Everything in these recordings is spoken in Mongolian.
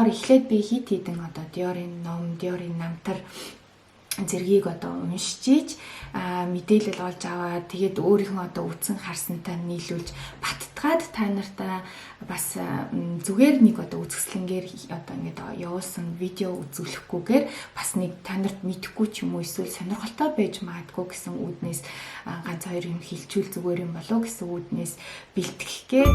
одоогоор эхлээд би хит хитэн одоо Диорийн ном, Диорийн намтар зэргийг одоо уншиж ийж мэдээлэл олж аваад тэгээд өөрийнхөө одоо үтсэн харсантай нийлүүлж баттгаад та нартаа бас зүгээр нэг одоо үзэсгэлэнгээр одоо ингээд явуулсан видео үзүүлэхгүйгээр бас нэг та нарт мэдэхгүй ч юм уу эсвэл сонирхолтой байж магадгүй гэсэн үүднээс ганц хоёр юм хилчүүл зүгээр юм болов гэсэн үүднээс бэлтгэхгээ.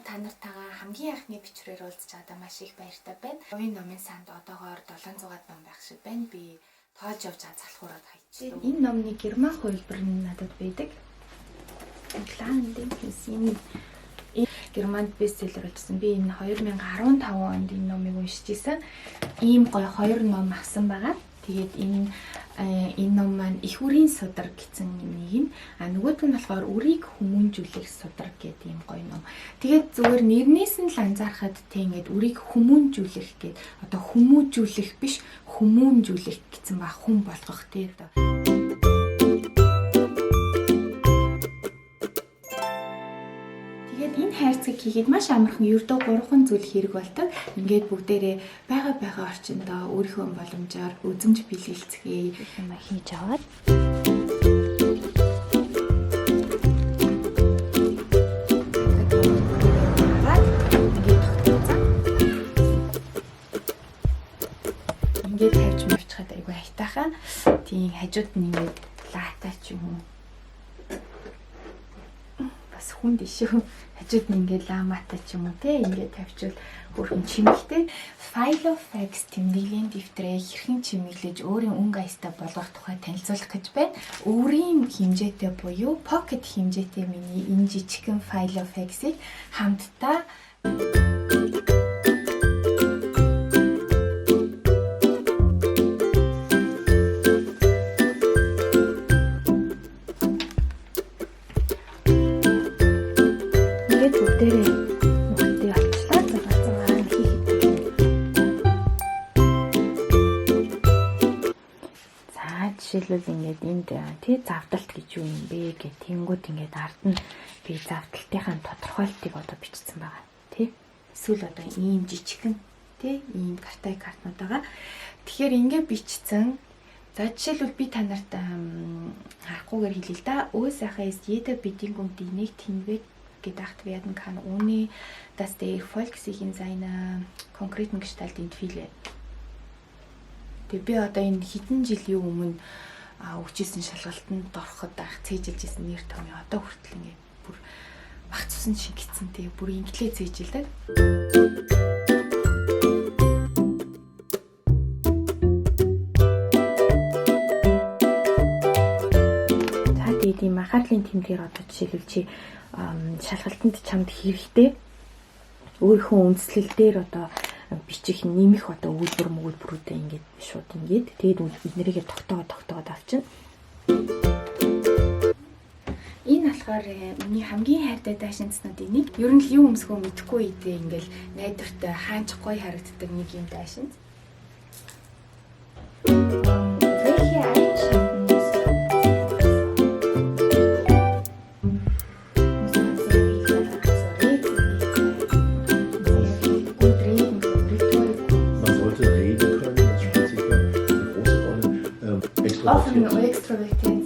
Та нартайгаа хамгийн анхны бичвэрээр уулзч чадаа маш их баяртай байна. Хувийн номын санд одоогоор 700 ном байх шиг байна. Би тоож явж залхуураад хайчих. Энэ номны герман хувилбар нь надад байдаг. Кландинг Германд бестселлер болсон. Би энэ 2015 онд энэ номыг уншиж исэн. Ийм гоё 2 ном авсан байгаа. Тэгээд энэ ном маань их үрийн судар гэсэн нэг нь нөгөөдг нь болохоор үрийг хүмүүнжүүлэх судар гэдэг юм гоё ном. Тэгээд зүгээр нэрнээс нь л анзаархад тэг ингээд үрийг хүмүүнжүүлэх гэдэг одоо хүмүүжүүлэх биш хүмүүнжүүлэх гэсэн ба хүн болгох тийм одоо. Тэгээд энэ хайрцаг хийгээд маш амархан ердөө 3 зүйл хэрэг болдог. Ингээд бүгдээрээ байгаа орчиндөө өөрийнхөө боломжоор үзмж бэлгэлцгээе юм хийж аваад. Ингээд тавьж мөвчхад айгүй хайтаахан. Тийм хажууд нь ингээд лаатай ч юм уу. Бас хүн дэшүү хажууд нь ингээд ламатай ч юм уу те ингээд тавьчвал өөрхөн чимэгтэй Filofax тэмдэглэлийн дэвтрээ хэрхэн чимэглэж өөрийн өнгө аястай болгох тухай танилцуулах гэж байна. Өөрийн хэмжээтэй буюу pocket хэмжээтэй миний энэ жижигхэн Filofax-ыг хамтдаа жишээлбэл ингээд энд тий завдалт гэж юу юм бэ гэх тэнгууд ингээд ард нь би завдалтынхаа тодорхойлтыг одоо бичсэн байгаа тий эсвэл одоо ийм жижигхэн тий ийм картай картнууд байгаа. Тэгэхээр ингээд бичсэн. За жишээлбэл би та нарт харахгүйгээр хэлье л да. Өөсөөхөө jeder Bedingung die nicht hinweg gedacht werden kann ohne dass der Erfolg sich in seiner konkreten Gestalt entwickelt. Би одоо энэ хэдэн жилийн өмнө өгчээсэн шалгалтанд ороход цээжилж исэн нэр томьёо одоо хүртэл ингээд бүр багц усан шингэцэн тэгээ бүр инглээ цээжилдэг. За тэгээд ийм анхаарлын тэмдгээр одоо жишээлбэл чи шалгалтанд чамд хэрэгтэй өөрийнхөө үндслэл дээр одоо бичих нэмэх одоо үйлдвэрүүдээ ингээд шууд ингээд тэгээд эднэрийг тогтоогоод авчина. Энэ болохоор миний хамгийн хайртай дайшинцнуудын нэг. Ер нь л юу өмсгөө мэдэхгүй идэ ингээл найдвартай хаанч гоё харагддаг нэг юм дайшинц. Offen und extrovertiert.